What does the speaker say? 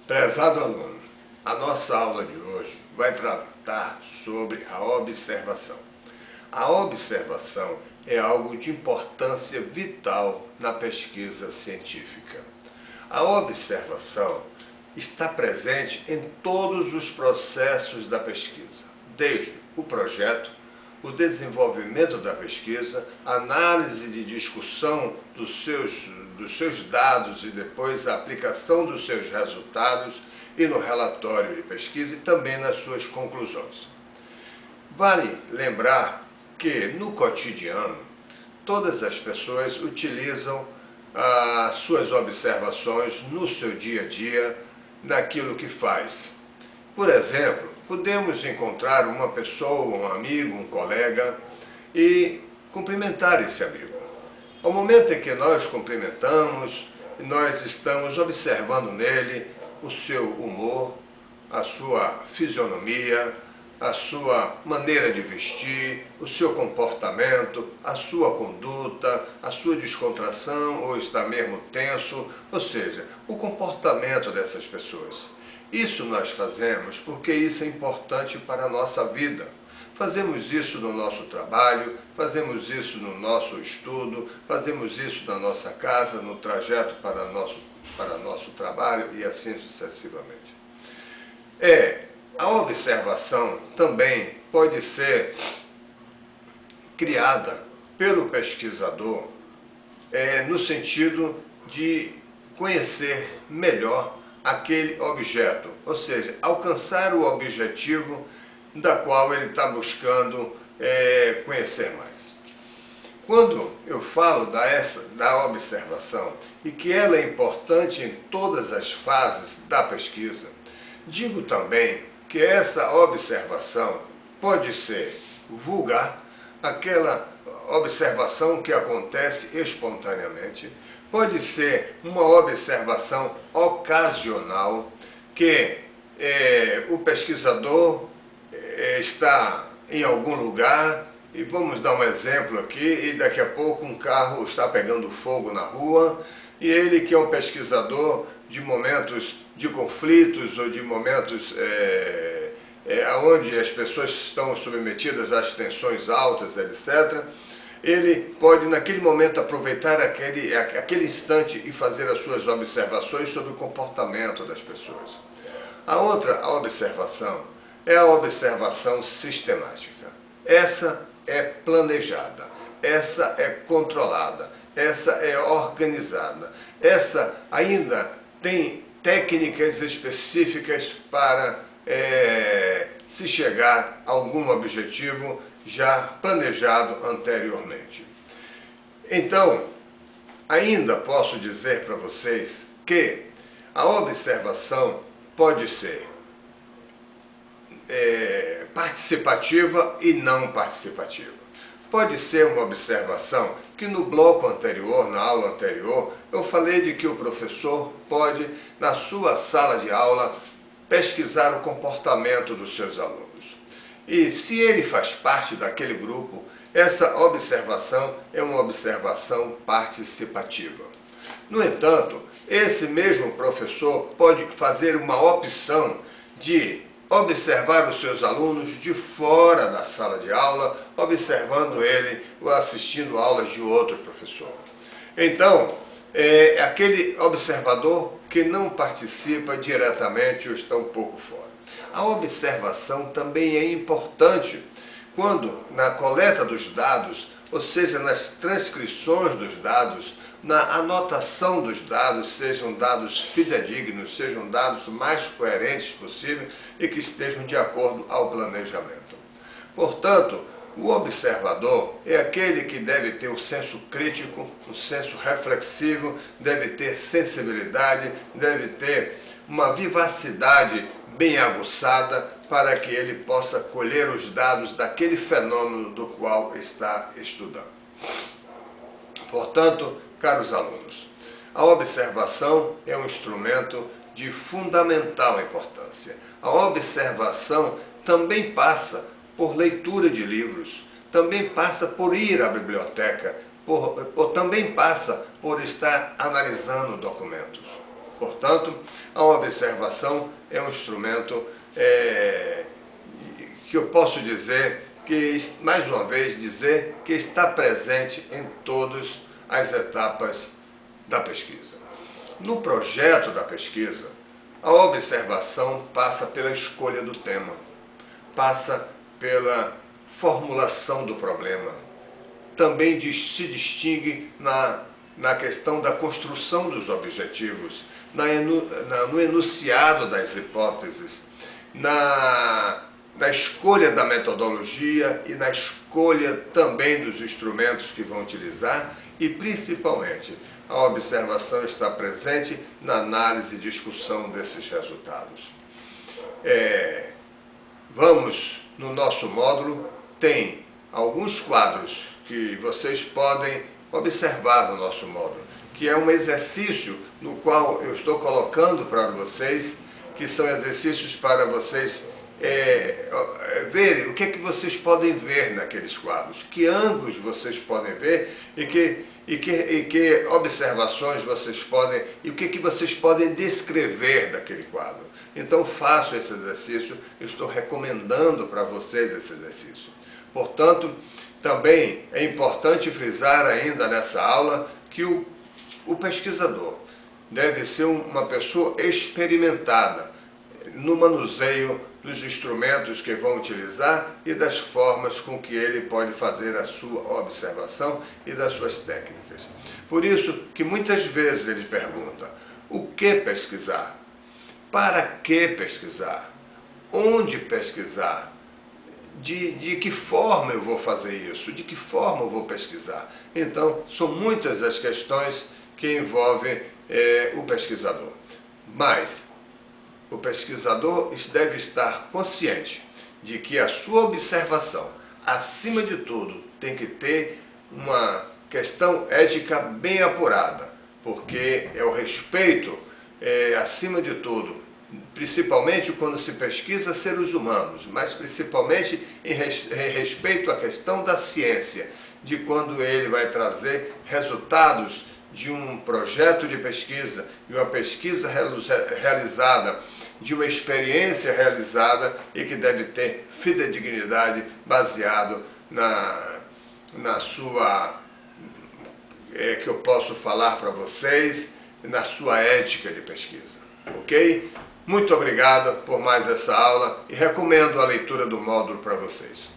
Prezado aluno, a nossa aula de hoje vai tratar sobre a observação. A observação é algo de importância vital na pesquisa científica. A observação está presente em todos os processos da pesquisa, desde o projeto, o desenvolvimento da pesquisa, análise de discussão dos seus dados e depois a aplicação dos seus resultados e no relatório de pesquisa e também nas suas conclusões. Vale lembrar que no cotidiano todas as pessoas utilizam as suas observações no seu dia a dia, naquilo que faz. Por exemplo, podemos encontrar uma pessoa, um amigo, um colega e cumprimentar esse amigo. Ao momento em que nós cumprimentamos, nós estamos observando nele o seu humor, a sua fisionomia, a sua maneira de vestir, o seu comportamento, a sua conduta, a sua descontração ou está mesmo tenso, ou seja, o comportamento dessas pessoas. Isso nós fazemos porque isso é importante para a nossa vida. Fazemos isso no nosso trabalho, fazemos isso no nosso estudo, fazemos isso na nossa casa, no trajeto para nosso trabalho e assim sucessivamente. A observação também pode ser criada pelo pesquisador no sentido de conhecer melhor aquele objeto, ou seja, alcançar o objetivo da qual ele está buscando conhecer mais. Quando eu falo da observação e que ela é importante em todas as fases da pesquisa, digo também que essa observação pode ser vulgar, aquela observação que acontece espontaneamente, pode ser uma observação ocasional, que o pesquisador está em algum lugar, e vamos dar um exemplo aqui, e daqui a pouco um carro está pegando fogo na rua, e ele, que é um pesquisador de momentos de conflitos ou de momentos onde as pessoas estão submetidas às tensões altas, etc., ele pode naquele momento aproveitar aquele instante e fazer as suas observações sobre o comportamento das pessoas. A outra observação é a observação sistemática. Essa é planejada, essa é controlada, essa é organizada, essa ainda tem técnicas específicas para se chegar a algum objetivo já planejado anteriormente. Então, ainda posso dizer para vocês que a observação pode ser participativa e não participativa. Pode ser uma observação que no bloco anterior, na aula anterior, eu falei de que o professor pode, na sua sala de aula, pesquisar o comportamento dos seus alunos. E se ele faz parte daquele grupo, essa observação é uma observação participativa. No entanto, esse mesmo professor pode fazer uma opção de observar os seus alunos de fora da sala de aula, observando ele ou assistindo aulas de outro professor. Então, é aquele observador que não participa diretamente ou está um pouco fora. A observação também é importante quando, na coleta dos dados, ou seja, nas transcrições dos dados, na anotação dos dados, sejam dados fidedignos, sejam dados mais coerentes possível e que estejam de acordo ao planejamento. Portanto, o observador é aquele que deve ter um senso crítico, um senso reflexivo, deve ter sensibilidade, deve ter uma vivacidade bem aguçada para que ele possa colher os dados daquele fenômeno do qual está estudando. Portanto, caros alunos, a observação é um instrumento de fundamental importância. A observação também passa por leitura de livros, também passa por ir à biblioteca, também passa por estar analisando documentos. Portanto, a observação é um instrumento que eu posso dizer, mais uma vez dizer, que está presente em todas as etapas da pesquisa. No projeto da pesquisa, a observação passa pela escolha do tema, passa pela formulação do problema, também se distingue na questão da construção dos objetivos, no enunciado das hipóteses, na escolha da metodologia e na escolha também dos instrumentos que vão utilizar e, principalmente, a observação está presente na análise e discussão desses resultados. No nosso módulo, tem alguns quadros que vocês podem observar no nosso módulo, que é um exercício no qual eu estou colocando para vocês, que são exercícios para vocês verem o que é que vocês podem ver naqueles quadros, que ângulos vocês podem ver e que observações vocês podem, e o que é que vocês podem descrever daquele quadro. Então façam esse exercício, eu estou recomendando para vocês esse exercício. Portanto, também é importante frisar ainda nessa aula que o pesquisador deve ser uma pessoa experimentada no manuseio dos instrumentos que vão utilizar e das formas com que ele pode fazer a sua observação e das suas técnicas. Por isso que muitas vezes ele pergunta: o que pesquisar? Para que pesquisar? Onde pesquisar? De que forma eu vou fazer isso? De que forma eu vou pesquisar? Então, são muitas as questões que envolvem o pesquisador. Mas o pesquisador deve estar consciente de que a sua observação, acima de tudo, tem que ter uma questão ética bem apurada, porque é o respeito, acima de tudo, principalmente quando se pesquisa seres humanos, mas principalmente em respeito à questão da ciência, de quando ele vai trazer resultados de um projeto de pesquisa, de uma pesquisa realizada, de uma experiência realizada e que deve ter fidedignidade baseado na sua, que eu posso falar para vocês, na sua ética de pesquisa. Ok? Muito obrigado por mais essa aula e recomendo a leitura do módulo para vocês.